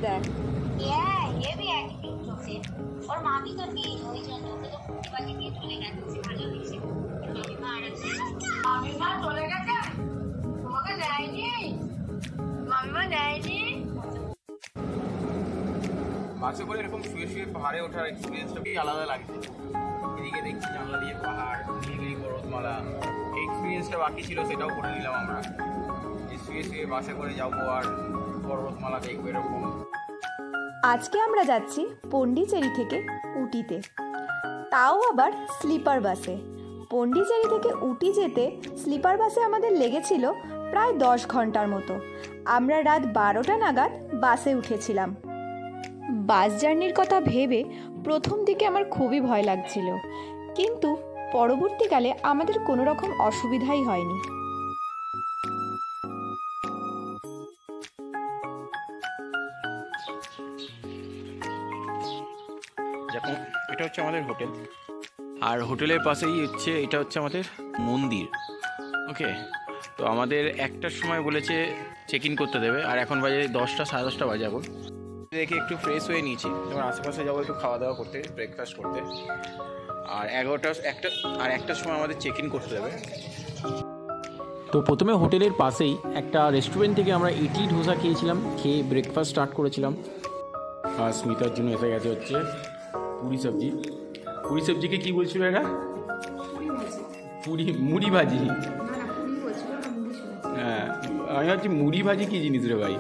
দেখ ये भी एक्टिंग चोखे और मामी तो नहीं ওই জন্য ওকে তো ফুটবাজি দিয়ে চলে গেছে ভালো হয়েছে মামি মা চলে গেছে তোমাকে দেয়নি মামি মা দেয়নি বাসে করে এরকম শুয়ে শুয়ে পাহাড়ে ওঠার এক্সপিরিয়েন্সটা কি আলাদা লাগছে। এদিকে দেখছি জানলা দিয়ে পাহাড়, নীলগিরি পর্বতমালা, এই এক্সপিরিয়েন্সটা বাকি ছিল সেটাও করে নিলাম আমরা। এই শুয়ে শুয়ে বাসে করে যাবো আর পর্বতমালা দেখবো এরকম। আজকে আমরা যাচ্ছি পন্ডিচেরি থেকে উটিতে, তাও আবার স্লিপার বাসে। পন্ডিচেরি থেকে উটি যেতে স্লিপার বাসে আমাদের লেগেছিল প্রায় 10 ঘন্টার মতো। আমরা রাত 12টা নাগাদ বাসে উঠেছিলাম। বাস জার্নির কথা ভেবে প্রথম দিকে আমার খুবই ভয় লাগছিল, কিন্তু পরবর্তীকালে আমাদের কোনো রকম অসুবিধাই হয়নি। দেখুন, এটা হচ্ছে আমাদের হোটেল, আর হোটেলের পাশেই হচ্ছে এটা হচ্ছে আমাদের মন্দির। ওকে, তো আমাদের 1টার সময় বলেছে চেক ইন করতে দেবে, আর এখন বাজে 10টা, সাড়ে 10টা বাজে। এখন দেখে একটু ফ্রেশ হয়ে নিয়েছি, যেমন আশেপাশে যাবো একটু খাওয়া দাওয়া করতে, ব্রেকফাস্ট করতে। আর 1টার সময় আমাদের চেক ইন করতে দেবে। তো প্রথমে হোটেলের পাশেই একটা রেস্টুরেন্ট থেকে আমরা ইডলি ধোসা খেয়েছিলাম, খেয়ে ব্রেকফাস্ট স্টার্ট করেছিলাম। আর স্মিতার জন্য এসে গেছে হচ্ছে পুরি সবজি। পুরি সবজিকে কি বলছিল এরা? মুড়ি ভাজি। হ্যাঁ, আমি ভাবছি মুড়ি ভাজি কি জিনিস রে ভাই।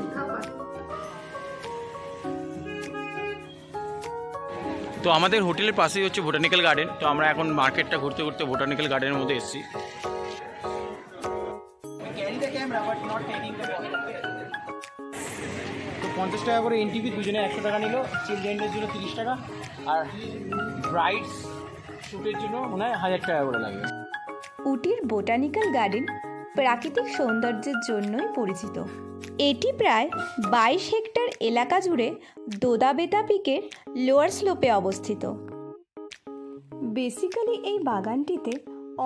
তো আমাদের হোটেলের পাশেই হচ্ছে বোটানিক্যাল গার্ডেন। তো আমরা এখন মার্কেটটা ঘুরতে ঘুরতে বোটানিক্যাল গার্ডেনের মধ্যে এসেছি। তো 50 টাকা করে এন্ট্রি ফি, দুজনে 100 টাকা নিল। চিলড্রেনদের জন্য 30 টাকা, আর ব্রাইডস শ্যুটের জন্য মনে হয় 1000 টাকা করে লাগবে। উটির বোটানিক্যাল গার্ডেন প্রাকৃতিক সৌন্দর্যের জন্যই পরিচিত। এটি প্রায় 22 হেক্টর এলাকা জুড়ে দোদাবেতা পিকের লোয়ার স্লোপে অবস্থিত। বেসিক্যালি এই বাগানটিতে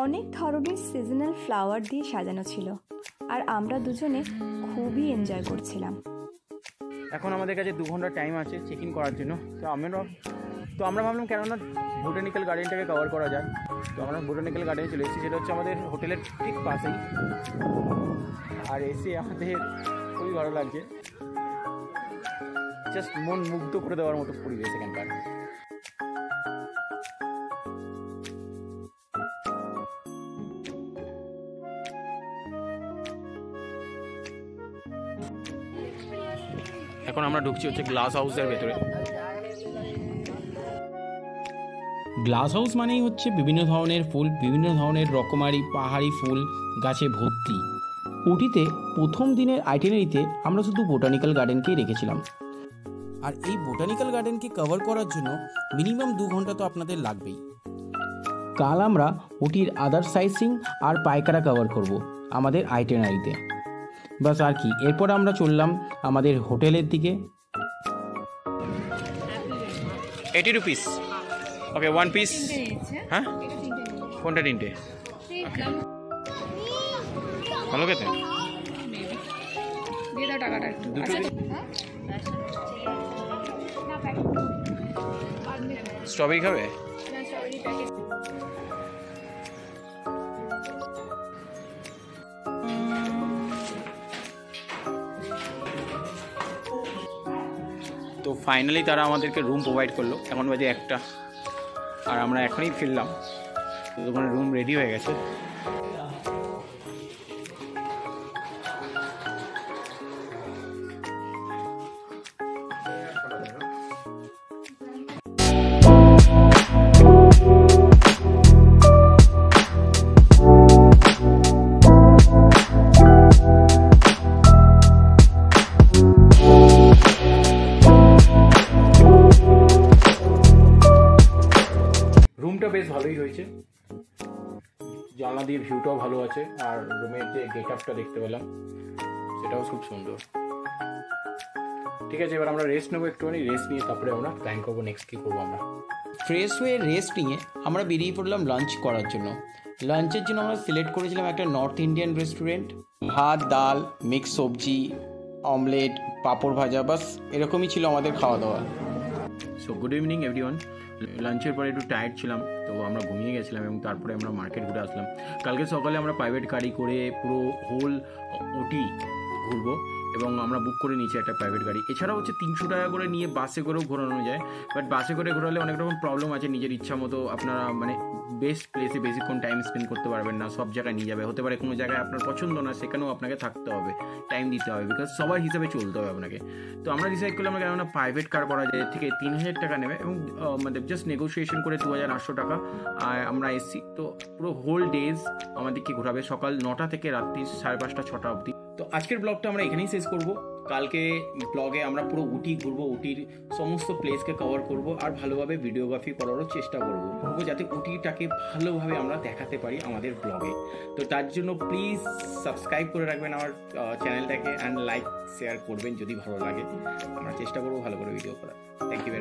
অনেক ধরনের সিজনাল ফ্লাওয়ার দিয়ে সাজানো ছিল, আর আমরা দুজনে খুবই এনজয় করছিলাম। এখন আমাদের কাছে 2 ঘন্টা টাইম আছে চেক ইন করার জন্য। তো আমরা ভাবলাম কেননা বোটানিক্যাল গার্ডেনটাকে কভার করা যায়। তো আমরা বোটানিক্যাল গার্ডেনে চলে এসেছি, যেটা হচ্ছে আমাদের হোটেলের ঠিক পাশেই। আর এসে আমাদের খুবই ভালো লাগছে, জাস্ট মন মুগ্ধ করে দেওয়ার মতো পরিবেশ এখানকার। এখন আমরা ঢুকছি হচ্ছে গ্লাস হাউসের ভেতরে। গ্লাস হাউস মানেই হচ্ছে বিভিন্ন ধরনের ফুল, বিভিন্ন ধরনের রকমারি পাহাড়ি ফুল গাছে ভর্তি। উটিতে প্রথম দিনের আইটিনারিতে আমরা শুধু বোটানিক্যাল গার্ডেনকেই রেখেছিলাম, আর এই বোটানিক্যাল গার্ডেনকে কভার করার জন্য মিনিমাম 2 ঘন্টা তো আপনাদের লাগবেই। কাল আমরা উটির আদার সাইট-সিইং আর পাইকারা কভার করব আমাদের আইটিনারিতে। বাস আর কি, এরপর আমরা চললাম আমাদের হোটেলের দিকে। 80 রুপিস। ওকে, 1 পিস। হ্যাঁ, কোনটা? 3টে। ভালো খেতে। স্ট্রবেরি খাবে? তো ফাইনালি তারা আমাদেরকে রুম প্রোভাইড করলো। এখন বাজে 1টা, আর আমরা এখনই ফিরলাম। তো ওখানে রুম রেডি হয়ে গেছে। রুমটা বেশ ভালোই হয়েছে, জানলা দিয়ে ভিউটাও ভালো আছে, আর রুমের যে গেট আপটা দেখতে পেলাম সেটাও খুব সুন্দর। ঠিক আছে, এবার আমরা রেস্ট নেবো, একটুখানি রেস্ট নিয়ে তারপরে আমরা প্ল্যান করবো নেক্সট কী করবো। আমরা ফ্রেশ হয়ে রেস্ট নিয়ে আমরা বেরিয়ে পড়লাম লাঞ্চ করার জন্য। লাঞ্চের জন্য আমরা সিলেক্ট করেছিলাম একটা নর্থ ইন্ডিয়ান রেস্টুরেন্ট। ভাত, ডাল, মিক্স সবজি, অমলেট, পাঁপড় ভাজা, বাস এরকমই ছিল আমাদের খাওয়া দাওয়া। So good evening everyone. লাঞ্চের পরে একটু টায়ার্ড ছিলাম, তো আমরা ঘুমিয়ে গেছিলাম এবং তারপরে আমরা মার্কেট ঘুরে আসলাম। কালকে সকালে আমরা প্রাইভেট গাড়ি করে পুরো হোল ওটি ঘুরবো এবং আমরা বুক করে নিয়েছি একটা প্রাইভেট গাড়ি। এছাড়াও হচ্ছে 300 টাকা করে নিয়ে বাসে করেও ঘোরানো যায়, বাট বাসে করে ঘোরালে অনেক রকম প্রবলেম আছে। নিজের ইচ্ছা মতো আপনারা মানে বেস্ট প্লেসে বেশিক্ষণ টাইম স্পেন্ড করতে পারবেন না, সব জায়গায় নিয়ে যাবে। হতে পারে কোনো জায়গায় আপনার পছন্দ না, সেখানেও আপনাকে থাকতে হবে, টাইম দিতে হবে, বিকজ সবার হিসাবে চলতে হবে আপনাকে। তো আমরা ডিসাইড করলাম কেননা প্রাইভেট কার করা যায়, থেকে 3000 টাকা নেবে এবং মানে জাস্ট নেগোসিয়েশন করে 2800 টাকা আমরা এসছি। তো পুরো হোল ডেজ আমাদেরকে ঘোরাবে, সকাল 9টা থেকে রাত্রি 5:30 6টা অবধি। তো আজকের ব্লগটা আমরা এখানেই শেষ করব। কালকে ব্লগে আমরা পুরো উটি ঘুরবো, উটির সমস্ত প্লেসকে কভার করব আর ভালোভাবে ভিডিওগ্রাফি করারও চেষ্টা করব যাতে উটিটাকে ভালোভাবে আমরা দেখাতে পারি আমাদের ব্লগে। তো তার জন্য প্লিজ সাবস্ক্রাইব করে রাখবেন আমার চ্যানেলটাকে অ্যান্ড লাইক শেয়ার করবেন যদি ভালো লাগে। আমরা চেষ্টা করবো ভালো করে ভিডিও করার। Thank you.